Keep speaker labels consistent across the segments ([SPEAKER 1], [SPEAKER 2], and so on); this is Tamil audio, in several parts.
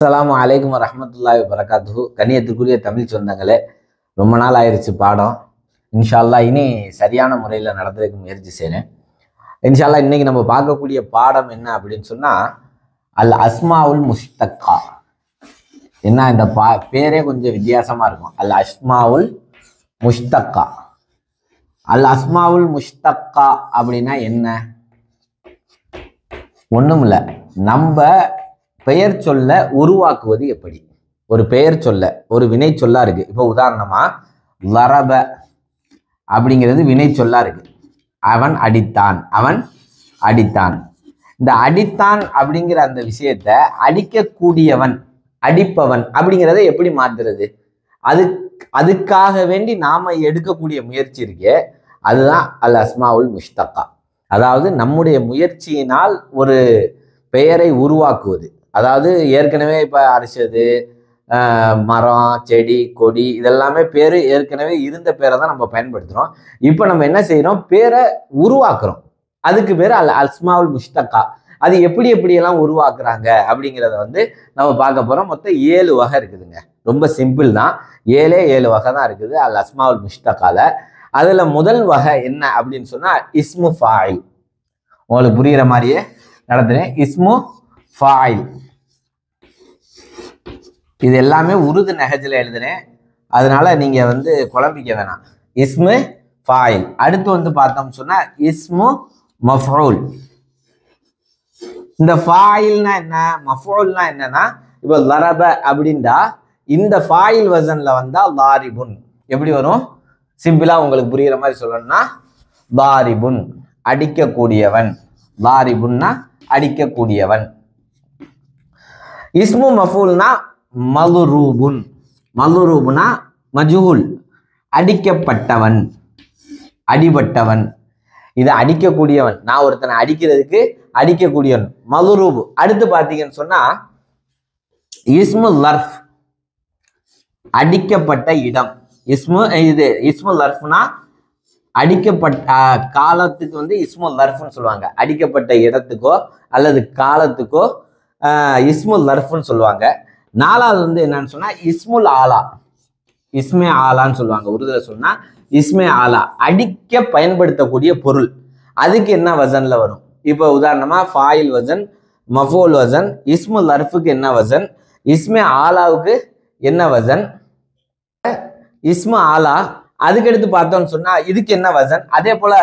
[SPEAKER 1] அஸ்ஸலாமு அலைக்கும் வரஹ்மத்துல்லாஹி வபரகாத்துஹு. கண்ணியத்துக்குரிய தமிழ் சொந்தங்களே, ரொம்ப நாள் ஆயிடுச்சு பாடம். இன்ஷா அல்லாஹ் இனி சரியான முறையில் நடத்துறதுக்கு முயற்சி செய்கிறேன். இன்ஷா அல்லாஹ் இன்னைக்கு நம்ம பார்க்கக்கூடிய பாடம் என்ன அப்படின்னு சொன்னால், அல் அஸ்மாவுல் முஷ்தக்கா. என்ன இந்த பேரே கொஞ்சம் வித்தியாசமாக இருக்கும். அல் அஸ்மாவுல் முஷ்தக்கா. அல் அஸ்மாவுல் முஷ்தக்கா அப்படின்னா என்ன? ஒன்றும் இல்லை, நம்ம பெயர் சொல்ல உருவாக்குவது எப்படி? ஒரு பெயர் சொல்ல ஒரு வினை சொல்லா இருக்கு. இப்போ உதாரணமா லரப அப்படிங்கிறது வினை சொல்லா இருக்கு. அவன் அடித்தான், அவன் அடித்தான். இந்த அடித்தான் அப்படிங்கிற அந்த விஷயத்த அடிக்கக்கூடியவன், அடிப்பவன் அப்படிங்கிறத எப்படி மாத்துறது? அதுக்காக வேண்டி நாம எடுக்கக்கூடிய முயற்சி இருக்கே, அதுதான் அல் அஸ்மாவுல் முஷ்தக்கா. அதாவது நம்முடைய முயற்சியினால் ஒரு பெயரை உருவாக்குவது. அதாவது ஏற்கனவே இப்போ அரிசது, மரம், செடி, கொடி இதெல்லாமே பேர் ஏற்கனவே இருந்த பேரை தான் நம்ம பயன்படுத்துகிறோம். இப்போ நம்ம என்ன செய்கிறோம்? பேரை உருவாக்குறோம். அதுக்கு பேர் அல் அஸ்மாவுல் முஷ்தக்கா. அது எப்படியெல்லாம் உருவாக்குறாங்க அப்படிங்கிறத நம்ம பார்க்க போகிறோம். மொத்தம் 7 வகை இருக்குதுங்க. ரொம்ப சிம்பிள் தான். 7 வகை தான் இருக்குது அல் அஸ்மாவுல் முஷ்தக்கால. அதில் முதல் வகை என்ன அப்படின்னு சொன்னால் இஸ்மு ஃபாயில். உங்களுக்கு புரிகிற மாதிரியே நடத்துகிறேன். இஸ்மு ஃபாயில். இது எல்லாமே உருது நெஹஜில் எழுதுறேன், அதனால நீங்க குழம்பிக்க வேணாம். இஸ்மு ஃபாயில். அடுத்து பார்த்தோம் சொன்னா இஸ்மு மஃஊல். இந்த ஃபாயில்னா என்ன, மஃஊல்னா என்னன்னா, இப்போ லரப அப்படின்டா இந்த ஃபாயில் வசன்ல வந்தா லாரிபுன் எப்படி வரும்? சிம்பிளா உங்களுக்கு புரியுற மாதிரி சொல்லணும்னா லாரிபுன் அடிக்கக்கூடியவன். லாரிபுன்னா அடிக்கக்கூடியவன். இஸ்மு மஃஊல்னா மலுரூபுன். மலுரூபுனா மஜ்ஹூல், அடிக்கப்பட்டவன், அடிபட்டவன். இது அடிக்கக்கூடியவன். நான் ஒருத்தனை அடிக்கிறதுக்கு அடிக்கக்கூடியவன் மலுரூபு. அடுத்து பார்த்தீங்கன்னு சொன்னா இஸ்மு லர்ஃப், அடிக்கப்பட்ட இடம். இஸ்மு லர்ஃப்னா அடிக்கப்பட்ட காலத்துக்கு இஸ்மு லர்ஃப்னு சொல்லுவாங்க. அடிக்கப்பட்ட இடத்துக்கோ அல்லது காலத்துக்கோ இஸ்மு லர்ஃப்னு சொல்லுவாங்க. நாலாவது என்னன்னு சொன்னா இஸ்முல் ஆலா. இஸ்மே ஆலான்னு சொல்லுவாங்க. உருதுல சொன்னா இஸ்மே ஆலா, அடிக்க பயன்படுத்தக்கூடிய பொருள். அதுக்கு என்ன வசன்ல வரும்? இப்போ உதாரணமா ஃபாயில் வசன், மஃஊல் வசன். இஸ்மு லர்ஃபுக்கு என்ன வசன்? இஸ்மே ஆலாவுக்கு என்ன வசன்? இஸ்மு ஆலா. அதுக்கடுத்து பார்த்தோம்னு சொன்னா இதுக்கு என்ன வசன்? அதே போல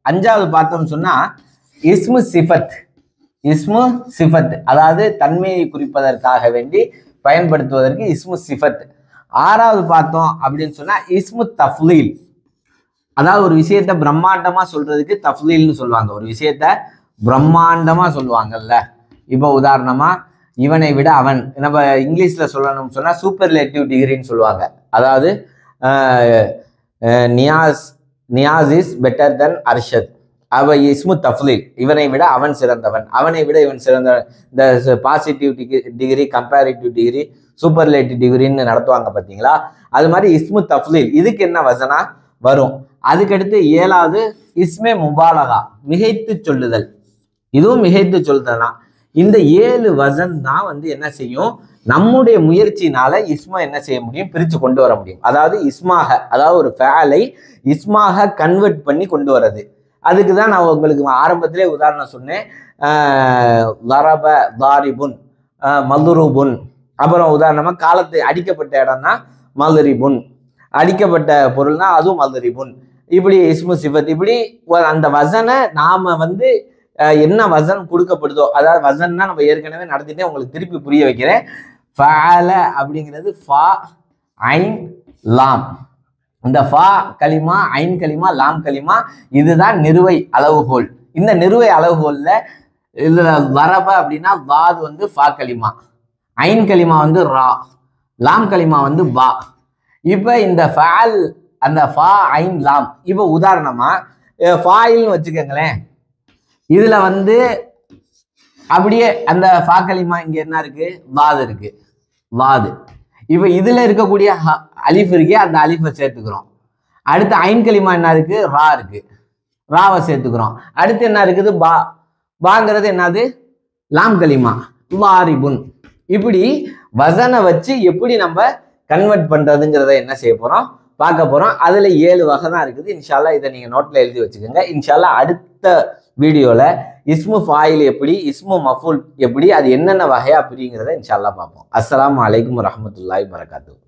[SPEAKER 1] 5வது பார்த்தோம்னு சொன்னா இஸ்மு சிஃபத். இஸ்மு சிஃபத் அதாவது தன்மையை குறிப்பதற்காக வேண்டி பயன்படுத்துவதற்கு இஸ்மு சிஃபத். 6வது பார்த்தோம் அப்படின்னு சொன்னா இஸ்மு தஃலீல். அதாவது ஒரு விஷயத்த பிரம்மாண்டமா சொல்றதுக்கு தஃலீல்னு சொல்லுவாங்க. ஒரு விஷயத்த பிரம்மாண்டமா சொல்லுவாங்கல்ல. இப்போ உதாரணமா இவனை விட அவன், நம்ம இங்கிலீஷ்ல சொல்லணும்னு சொன்னா சூப்பர்லேட்டிவ் டிகிரின்னு சொல்லுவாங்க. அதாவது நியாஸ் இஸ் பெட்டர் தென் அர்ஷத். அவ இஸ்மு தஃலீல். இவனை விட அவன் சிறந்தவன், அவனை விட இவன் சிறந்தவன். இந்த positive degree, comparative degree, superlative டிகிரின்னு நடத்துவாங்க பார்த்தீங்களா? அது மாதிரி இஸ்மு தஃலீல். இதுக்கு என்ன வசனா வரும்? அதுக்கடுத்து 7வது இஸ்மே முபாலகா, மிகைத்து சொல்லுதல். இதுவும் மிகைத்து சொல்லுதல் தான். இந்த 7 வசன் தான் என்ன செய்யும்? நம்முடைய முயற்சினால இஸ்மா என்ன செய்ய முடியும்? பிரித்து கொண்டு வர முடியும். அதாவது இஸ்மாக, அதாவது ஒரு ஃபேலை இஸ்மாக கன்வெர்ட் பண்ணி கொண்டு வர்றது. அதுக்கு தான் நான் உங்களுக்கு ஆரம்பத்திலே உதாரணம் சொன்னேன். லரப, லாரிபுன், மலுரூபுன். அப்புறம் உதாரணமா காலத்தை அடிக்கப்பட்ட இடம்னா மலுரிபுன், அடிக்கப்பட்ட பொருள்னா அதுவும் மலுரிபுன். இப்படி இஸ்மு சிஃபத். இப்படி அந்த வசனை நாம என்ன வசன் கொடுக்கப்படுதோ, அதாவது வசன்னா நம்ம ஏற்கனவே நடத்திட்டே உங்களுக்கு திருப்பி புரிய வைக்கிறேன். ஃபஅல அப்படிங்கிறது ஃபா, ஐன், லாம். இந்த ஃபா கலிமா, ஐன் கலிமா, லாம் கலிமா, இதுதான் நிறுவை அளவுகோல். இந்த நிறுவை அளவுகோல்ல இதுல வரப அப்படின்னா வாது ஃபா கலிமா, ஐன் கலிமா ரா, லாம் கலிமா பா. இப்ப இந்த ஃபஅல், அந்த ஃபா, ஐன், லாம். இப்ப உதாரணமா ஃபாயில்னு வச்சுக்கோங்களேன். இதுல அப்படியே அந்த ஃபா கலிமா இங்க என்ன இருக்கு? வாது இருக்கு, வாது. இப்ப இதுல இருக்கக்கூடிய அலிஃப் இருக்கே, அந்த அலிஃபை சேர்த்துக்கிறோம். அடுத்து ஐன் கலிமா என்ன இருக்கு? ரா இருக்கு, ராவை சேர்த்துக்கிறோம். அடுத்து என்ன இருக்குது? பா. பாங்கிறது என்னது? லாம் கலிமா, லாரிபுன். இப்படி வசனை வச்சு எப்படி நம்ம கன்வெர்ட் பண்றதுங்கிறத என்ன செய்ய போறோம் பார்க்க போறோம். அதுல 7 வகை தான் இருக்குது. இன்ஷால்லா இதை நீங்க நோட்ல எழுதி வச்சுக்கோங்க. இன்ஷால்லா அடுத்த வீடியோல இஸ்மு ஃபாயில் எப்படி, இஸ்மு மஃபூல் எப்படி, அது என்னென்ன வகை அப்படிங்கிறத இன்ஷால்லா பார்ப்போம். அஸ்ஸலாமு அலைக்கும் வரஹ்மத்துல்லாஹி வபரகாத்துஹு.